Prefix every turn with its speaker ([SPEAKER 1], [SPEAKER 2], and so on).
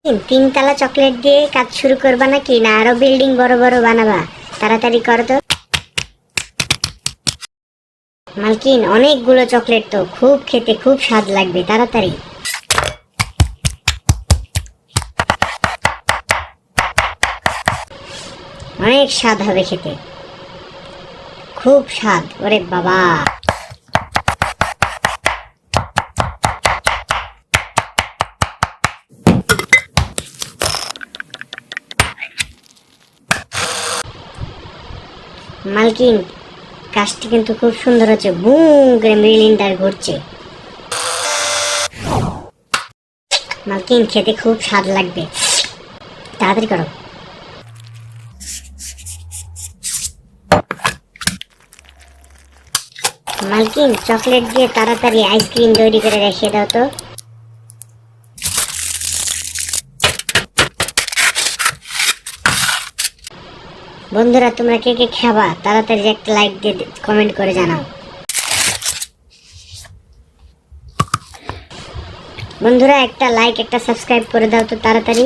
[SPEAKER 1] তিনতলা চকলেট দিয়ে কাজ শুরু করবা নাকি না আরো বিল্ডিং বড় বড় বানাবা? তাড়াতাড়ি করো তো মালকিন, অনেকগুলো চকলেট তো, খুব খেতে খুব স্বাদ লাগবে, তাড়াতাড়ি। অনেক স্বাদ হবে খেতে, খুব স্বাদ। ওরে বাবা, মালকিন কাজটি কিন্তু খুব সুন্দর হচ্ছে। বুম করে মিলিন্ডার ঘুরছে। মালকিন খেতে খুব স্বাদ লাগবে, তাড়াতাড়ি করো। মালকিন চকলেট দিয়ে তাড়াতাড়ি আইসক্রিম তৈরি করে রেখে দাও তো। বন্ধুরা তোমরা কে কে খাবা তাড়াতাড়ি একটা লাইক দিয়ে কমেন্ট করে জানাও। বন্ধুরা একটা লাইক একটা সাবস্ক্রাইব করে দাও তো তাড়াতাড়ি।